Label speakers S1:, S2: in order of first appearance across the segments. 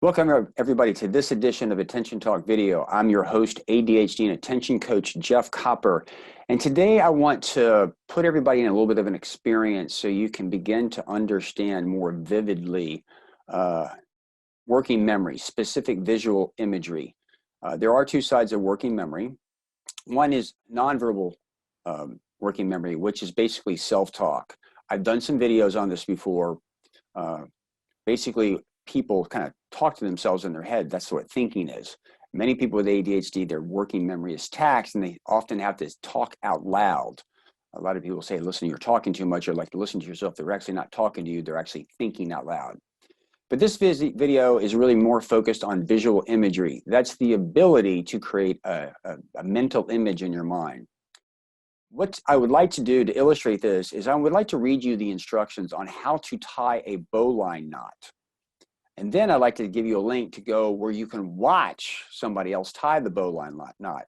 S1: Welcome everybody to this edition of Attention Talk Video. I'm your host, ADHD and Attention Coach, Jeff Copper. And today I want to put everybody in a little bit of an experience so you can begin to understand more vividly working memory, specific visual imagery. There are two sides of working memory. One is nonverbal working memory, which is basically self-talk. I've done some videos on this before. Basically, people kind of talk to themselves in their head. That's what thinking is. Many people with ADHD, their working memory is taxed, and they often have to talk out loud. A lot of people say, listen, you're talking too much, or like to listen to yourself. They're actually not talking to you. They're actually thinking out loud. But this video is really more focused on visual imagery. That's the ability to create a mental image in your mind. What I would like to do to illustrate this is I would like to read you the instructions on how to tie a bowline knot. And then I'd like to give you a link to go where you can watch somebody else tie the bowline knot.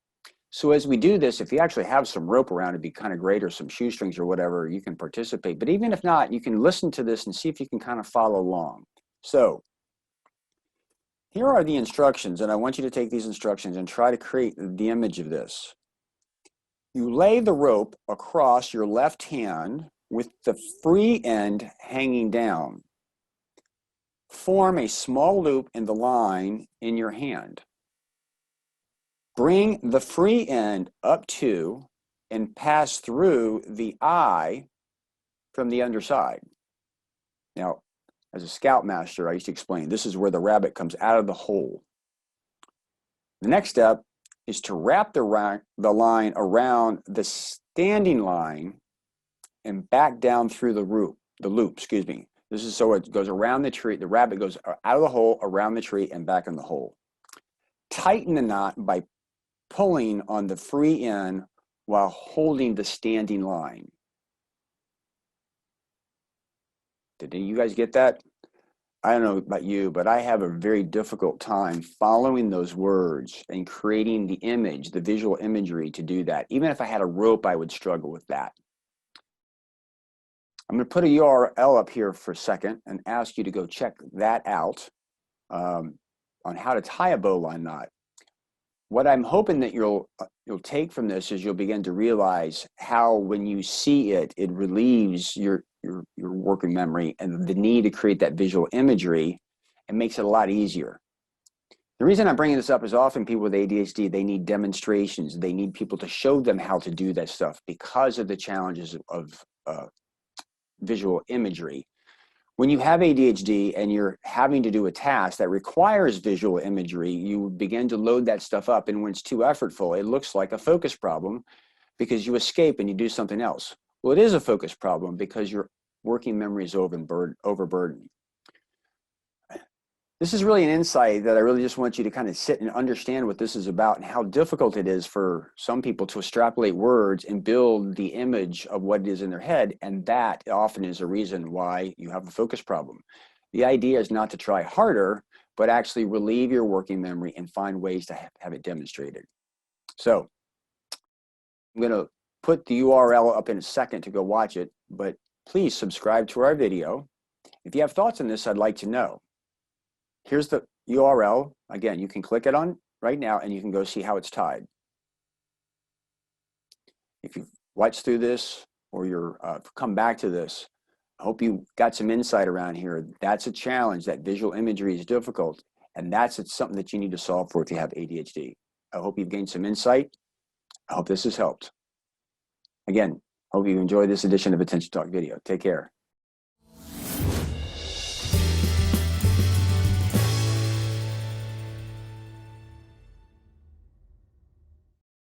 S1: So as we do this, if you actually have some rope around, it'd be kind of great, or some shoestrings or whatever, you can participate. But even if not, you can listen to this and see if you can kind of follow along. So here are the instructions, and I want you to take these instructions and try to create the image of this. You lay the rope across your left hand with the free end hanging down. Form a small loop in the line in your hand. Bring the free end up to and pass through the eye from the underside. Now, as a scoutmaster, I used to explain, this is where the rabbit comes out of the hole. The next step is to wrap the line around the standing line and back down through the loop. This is so it goes around the tree. The rabbit goes out of the hole, around the tree, and back in the hole. Tighten the knot by pulling on the free end while holding the standing line. Did you guys get that? I don't know about you, but I have a very difficult time following those words and creating the image, the visual imagery to do that. Even if I had a rope, I would struggle with that. I'm going to put a URL up here for a second and ask you to go check that out on how to tie a bowline knot. What I'm hoping that you'll take from this is you'll begin to realize how, when you see it, it relieves your working memory and the need to create that visual imagery, and makes it a lot easier. The reason I'm bringing this up is often people with ADHD, they need demonstrations. They need people to show them how to do that stuff because of the challenges of visual imagery. When you have ADHD and you're having to do a task that requires visual imagery, you begin to load that stuff up, and when it's too effortful, it looks like a focus problem because you escape and you do something else. Well, it is a focus problem because your working memory is overburdened. This is really an insight that I really just want you to kind of sit and understand what this is about and how difficult it is for some people to extrapolate words and build the image of what it is in their head. And that often is a reason why you have a focus problem. The idea is not to try harder, but actually relieve your working memory and find ways to have it demonstrated. So I'm going to put the URL up in a second to go watch it, but please subscribe to our video. If you have thoughts on this, I'd like to know. Here's the URL. Again, you can click it on right now and you can go see how it's tied. If you've watched through this or you're come back to this, I hope you got some insight around here. That's a challenge. That visual imagery is difficult, and that's something that you need to solve for if you have ADHD. I hope you've gained some insight. I hope this has helped. Again, hope you enjoyed this edition of Attention Talk Video. Take care.